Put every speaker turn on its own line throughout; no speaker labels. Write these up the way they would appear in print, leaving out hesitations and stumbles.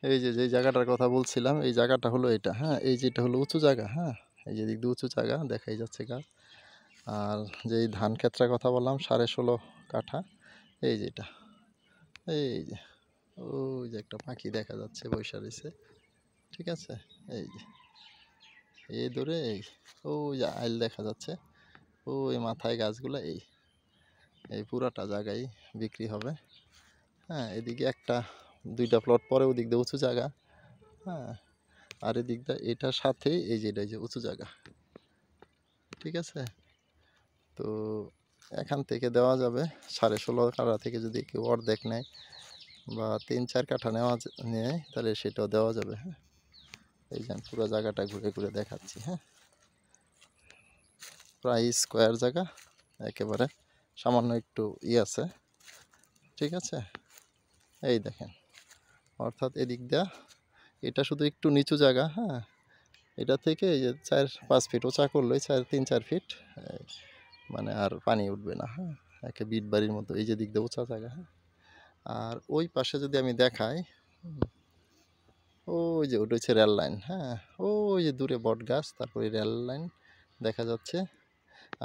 এই যে যেই জায়গাটার কথা বলছিলাম, এই জায়গাটা হলো এটা, হ্যাঁ। এই যে এটা হলো উঁচু জায়গা, হ্যাঁ। এই যে দিক দিয়ে উঁচু জায়গা দেখাই যাচ্ছে গাছ। আর যেই ধান ক্ষেতটার কথা বললাম 16.5 কাঠা, এই যে এটা, এই যে ওই যে একটা পাখি দেখা যাচ্ছে বৈশা রয়েছে, ঠিক আছে। এই যে এই দূরে এই ওই যে আইল দেখা যাচ্ছে, ওই মাথায় গাছগুলো, এই এই পুরাটা জায়গায় বিক্রি হবে, হ্যাঁ। এদিকে একটা দুইটা প্লট পরে ওদিক দিয়ে উঁচু জায়গা, হ্যাঁ। আর এদিক দিয়ে এটার সাথেই এই যে এটা যে উঁচু জায়গা, ঠিক আছে। তো এখান থেকে দেওয়া যাবে 16.5 কাঠা থেকে যদি কেউ অর্ধেক নেয় বা 3-4 কাঠা নেয় তাহলে সেটাও দেওয়া যাবে, হ্যাঁ। এই যে পুরো জায়গাটা ঘুরে ঘুরে দেখাচ্ছি, হ্যাঁ। প্রায় স্কোয়ার জায়গা, একেবারে সামান্য একটু আছে, ঠিক আছে। এই দেখেন, অর্থাৎ এদিক দিয়া এটা শুধু একটু নিচু জায়গা, হ্যাঁ। এটা থেকে এই যে 4-5 ফিট উঁচা করলে 3-4 ফিট, মানে আর পানি উঠবে না, হ্যাঁ। একে বিট বাড়ির মতো এই যে দিক দিয়ে উঁচা জায়গা, হ্যাঁ। আর ওই পাশে যদি আমি দেখাই, ওই যে ওটা হচ্ছে রেল লাইন, হ্যাঁ। ওই যে দূরে বট গাছ, তারপরে রেল লাইন দেখা যাচ্ছে।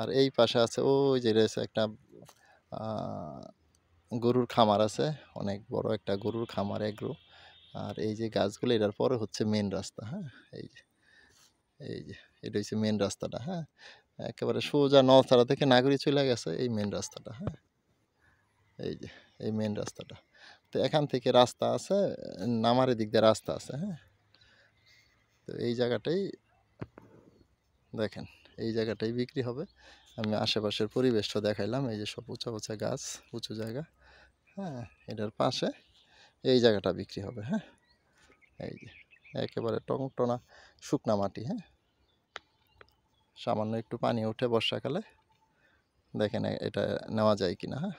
আর এই পাশে আছে ওই যে রয়েছে একটা গরুর খামার আছে, অনেক বড় একটা গরুর খামার এগ্রো। আর এই যে গাছগুলো এটার পরে হচ্ছে মেন রাস্তা, হ্যাঁ। এই যে এই যে এটা হচ্ছে মেন রাস্তাটা, হ্যাঁ। একেবারে সোজা নলছাড়া থেকে নাগরি চলে গেছে এই মেন রাস্তাটা, হ্যাঁ। এই যে এই মেন রাস্তাটা, তো এখান থেকে রাস্তা আছে, নামার দিক দিয়ে রাস্তা আছে, হ্যাঁ। তো এই জায়গাটাই দেখেন, এই জায়গাটাই বিক্রি হবে। আমি আশেপাশের পরিবেশটা দেখাইলাম, এই যে সব উঁচা উঁচা গাছ, উঁচু জায়গা, হ্যাঁ। এটার পাশে এই জায়গাটা বিক্রি হবে, হ্যাঁ। এই যে একেবারে টংটনা শুকনা মাটি, হ্যাঁ। সামান্য একটু পানি ওঠে বর্ষাকালে, দেখেন এটা নেওয়া যায় কিনা, হ্যাঁ।